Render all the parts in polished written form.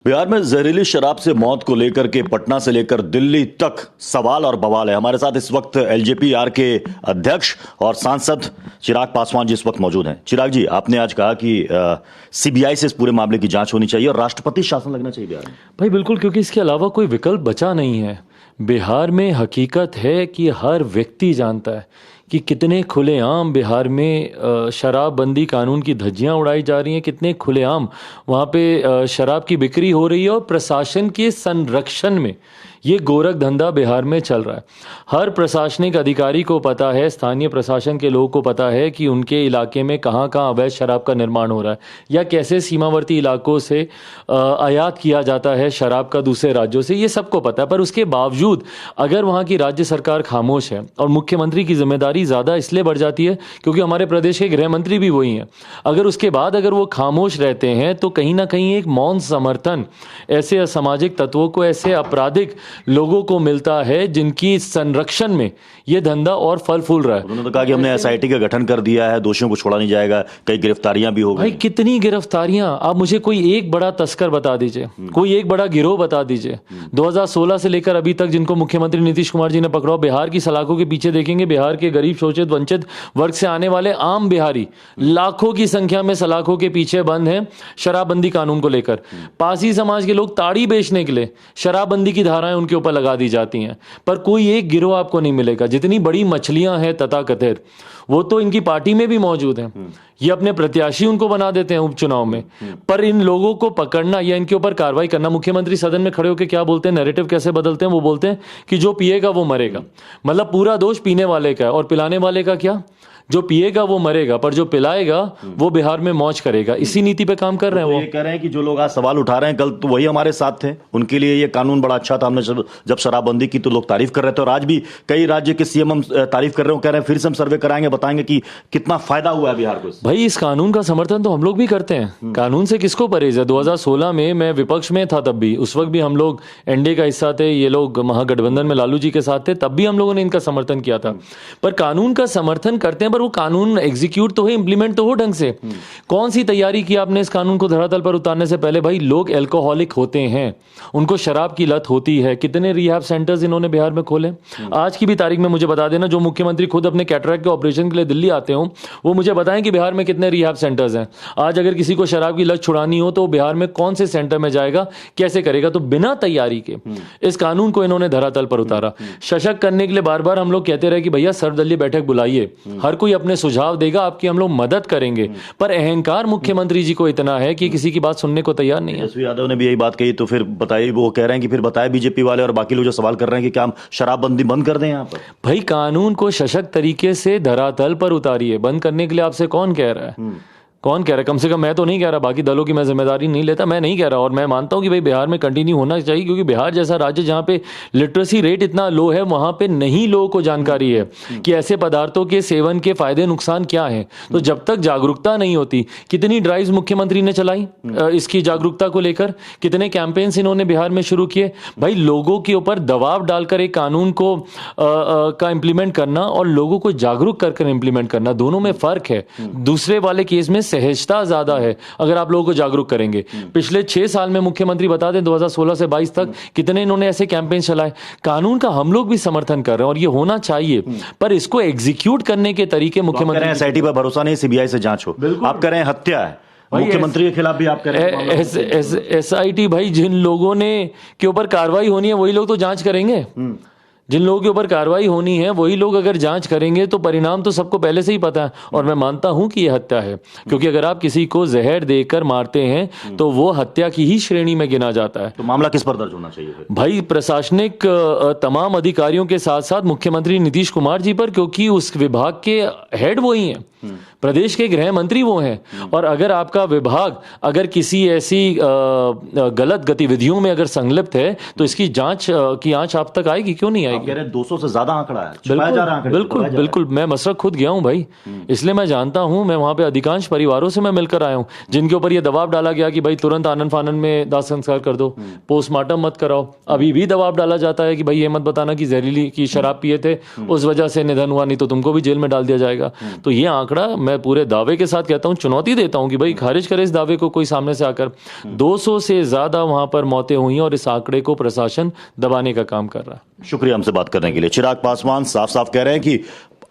बिहार में जहरीली शराब से मौत को लेकर के पटना से लेकर दिल्ली तक सवाल और बवाल है। हमारे साथ इस वक्त एलजेपी आर के अध्यक्ष और सांसद चिराग पासवान जी इस वक्त मौजूद हैं। चिराग जी, आपने आज कहा कि सीबीआई से इस पूरे मामले की जांच होनी चाहिए और राष्ट्रपति शासन लगना चाहिए बिहार में। भाई बिल्कुल, क्योंकि इसके अलावा कोई विकल्प बचा नहीं है। बिहार में हकीकत है कि हर व्यक्ति जानता है कि कितने खुलेआम बिहार में शराबबंदी कानून की धज्जियां उड़ाई जा रही हैं, कितने खुलेआम वहाँ पे शराब की बिक्री हो रही है और प्रशासन के संरक्षण में ये गोरख धंधा बिहार में चल रहा है। हर प्रशासनिक अधिकारी को पता है, स्थानीय प्रशासन के लोगों को पता है कि उनके इलाके में कहाँ कहाँ अवैध शराब का निर्माण हो रहा है या कैसे सीमावर्ती इलाकों से आयात किया जाता है शराब का दूसरे राज्यों से, ये सबको पता है। पर उसके बावजूद अगर वहाँ की राज्य सरकार खामोश है और मुख्यमंत्री की जिम्मेदारी ज़्यादा इसलिए बढ़ जाती है क्योंकि हमारे प्रदेश के गृह मंत्री भी वही हैं, अगर उसके बाद अगर वो खामोश रहते हैं तो कहीं ना कहीं एक मौन समर्थन ऐसे असामाजिक तत्वों को, ऐसे आपराधिक लोगों को मिलता है जिनकी संरक्षण में ये धंधा और फल फूल रहा है। उन्होंने तो कहा कि हमने एसआईटी का गठन कर दिया है, दोषियों को छोड़ा नहीं जाएगा, कई गिरफ्तारियां भी हो गई। भाई कितनी गिरफ्तारियां? आप मुझे कोई एक बड़ा तस्कर बता दीजिए, कोई एक बड़ा गिरोह बता दीजिए 2016 से लेकर अभी तक जिनको मुख्यमंत्री नीतीश कुमार जी ने पकड़ा। बिहार की सलाखों के पीछे देखेंगे, बिहार के गरीब शोषित वंचित वर्ग से आने वाले आम बिहारी लाखों की संख्या में सलाखों के पीछे बंद हैं शराबबंदी कानून को लेकर। पासी समाज के लोग ताड़ी बेचने के लिए शराबबंदी की धाराएं उनके ऊपर लगा दी जाती हैं, पर कोई एक गिरोह आपको नहीं मिलेगा। जितनी बड़ी मछलियां हैं तथाकथित, वो तो इनकी पार्टी में भी मौजूद हैं, ये अपने प्रत्याशी उनको बना देते हैं उपचुनाव में। पर इन लोगों को पकड़ना या इनके ऊपर कार्रवाई करना, मुख्यमंत्री सदन में खड़े होकर क्या बोलते हैं, नैरेटिव कैसे बदलते हैं? वो बोलते हैं कि जो पिएगा वो मरेगा। मतलब पूरा दोष पीने वाले का है और पिलाने वाले का क्या? जो पिएगा वो मरेगा, पर जो पिलाएगा वो बिहार में मौज करेगा। इसी नीति पे काम कर रहे हैं। वो ये कह रहे हैं कि जो लोग आज सवाल उठा रहे हैं कल तो वही हमारे साथ थे, उनके लिए ये कानून बड़ा अच्छा था। हमने जब शराबबंदी की तो लोग तारीफ कर रहे थे और आज भी कई राज्य के सीएम हम तारीफ कर रहे हैं, कह रहे हैं फिर से हम सर्वे कराएंगे, बताएंगे कि कितना फायदा हुआ है बिहार को। भाई इस कानून का समर्थन तो हम लोग भी करते हैं। कानून से किसको परहेज है? 2016 में मैं विपक्ष में था, तब भी उस वक्त भी हम लोग एनडीए का हिस्सा थे, ये लोग महागठबंधन में लालू जी के साथ थे, तब भी हम लोगों ने इनका समर्थन किया था। पर कानून का समर्थन करते हैं, पर वो कानून एग्जीक्यूट तो हो, इंप्लीमेंट तो हो ढंग से। कौन सी तैयारी की आपने इस कानून को धरातल पर उतारने से पहले? भाई लोग एल्कोहलिक होते हैं, उनको शराब की लत होती है। कितने रिहैब सेंटर्स इन्होंने बिहार में खोले? आज की भी तारीख में मुझे बता देना, जो मुख्यमंत्री खुद अपने कैटरैक्ट के ऑपरेशन के लिए दिल्ली आते हो, वो मुझे बताएं कि बिहार में कितने रिहैब सेंटर्स हैं। आज अगर किसी को शराब की लत छुड़ानी हो तो बिहार में कौन से सेंटर में जाएगा, कैसे करेगा? तो बिना तैयारी के इस कानून को इन्होंने धरातल पर उतारा। सशक्त करने के लिए बार बार हम लोग कहते रहे कि भैया सर्वदलीय बैठक बुलाइए, हर कोई अपने सुझाव देगा, आपकी हम लोग मदद करेंगे। पर अहंकार मुख्यमंत्री जी को इतना है कि किसी की बात सुनने को तैयार नहीं है। तेजस्वी यादव ने भी यही बात कही, तो फिर बताइए, वो कह रहे हैं कि फिर बताए बीजेपी वाले और बाकी लोग जो सवाल कर रहे हैं कि क्या हम शराबबंदी बंद कर दें यहाँ पर? भाई कानून को सशक्त तरीके से धरातल पर उतारिए। बंद करने के लिए आपसे कौन कह रहा है? कौन कह रहा है? कम से कम मैं तो नहीं कह रहा, बाकी दलों की मैं जिम्मेदारी नहीं लेता, मैं नहीं कह रहा। और मैं मानता हूं कि भाई बिहार में कंटिन्यू होना चाहिए, क्योंकि बिहार जैसा राज्य जहां पे लिटरेसी रेट इतना लो है, वहां पे नहीं लोगों को जानकारी है कि ऐसे पदार्थों के सेवन के फायदे नुकसान क्या हैं। तो जब तक जागरूकता नहीं होती, कितनी ड्राइव्स मुख्यमंत्री ने चलाई इसकी जागरूकता को लेकर, कितने कैंपेन्स इन्होंने बिहार में शुरू किए। भाई लोगों के ऊपर दबाव डालकर एक कानून को का इंप्लीमेंट करना और लोगों को जागरूक कर इंप्लीमेंट करना, दोनों में फर्क है। दूसरे वाले केस में सहजता ज्यादा है अगर आप लोगों को जागरूक करेंगे। पिछले 6 साल में मुख्यमंत्री बता दें 2016 से 22 तक कितने इन्होंने ऐसे कैंपेन चलाए। कानून का हम लोग भी समर्थन कर रहे हैं और ये होना चाहिए, पर इसको एग्जीक्यूट करने के तरीके मुख्यमंत्री। एसआईटी पर भरोसा नहीं, सीबीआई से जांच हो। आप कह रहे हैं हत्या है मुख्यमंत्री के खिलाफ भी, आप कह रहे हैं एसआईटी। भाई जिन लोगों ने के ऊपर कार्रवाई होनी है वही लोग तो जांच करेंगे। जिन लोगों के ऊपर कार्रवाई होनी है वही लोग अगर जांच करेंगे तो परिणाम तो सबको पहले से ही पता है। और मैं मानता हूं कि यह हत्या है, क्योंकि अगर आप किसी को जहर देकर मारते हैं तो वो हत्या की ही श्रेणी में गिना जाता है। तो मामला किस पर दर्ज होना चाहिए फिर? भाई प्रशासनिक तमाम अधिकारियों के साथ साथ मुख्यमंत्री नीतीश कुमार जी पर, क्योंकि उस विभाग के हेड वो ही हैं, प्रदेश के गृह मंत्री वो हैं। और अगर आपका विभाग अगर किसी ऐसी गलत गतिविधियों में अगर संलिप्त है तो इसकी जांच की आंच आप तक आएगी, क्यों नहीं आएगी? कह रहे हैं 200 से ज्यादा आंकड़ा है, बिल्कुल बिल्कुल। मैं मसरक खुद गया हूं भाई, इसलिए मैं जानता हूं। मैं वहां पे अधिकांश परिवारों से मैं मिलकर आया हूं जिनके ऊपर ये दबाव डाला गया कि भाई तुरंत आनन फानन में दाह संस्कार कर दो, पोस्टमार्टम मत कराओ। अभी भी दबाव डाला जाता है कि भाई ये मत बताना कि जहरीली की शराब पिए थे, उस वजह से निधन हुआ, नहीं तो तुमको भी जेल में डाल दिया जाएगा। तो ये आंकड़ा मैं पूरे दावे के साथ कहता हूं, चुनौती देता हूं कि भाई खारिज करे इस दावे को कोई सामने से आकर। 200 से ज्यादा वहां पर मौतें हुई और इस आंकड़े को प्रशासन दबाने का काम कर रहा है। शुक्रिया हमसे बात करने के लिए। चिराग पासवान साफ साफ कह रहे हैं कि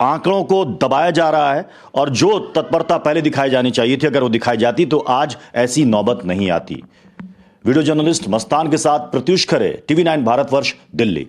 आंकड़ों को दबाया जा रहा है और जो तत्परता पहले दिखाई जानी चाहिए थी, अगर वो दिखाई जाती तो आज ऐसी नौबत नहीं आती। वीडियो जर्नलिस्ट मस्तान के साथ प्रत्युष खरे, टीवी 9 भारतवर्ष, दिल्ली।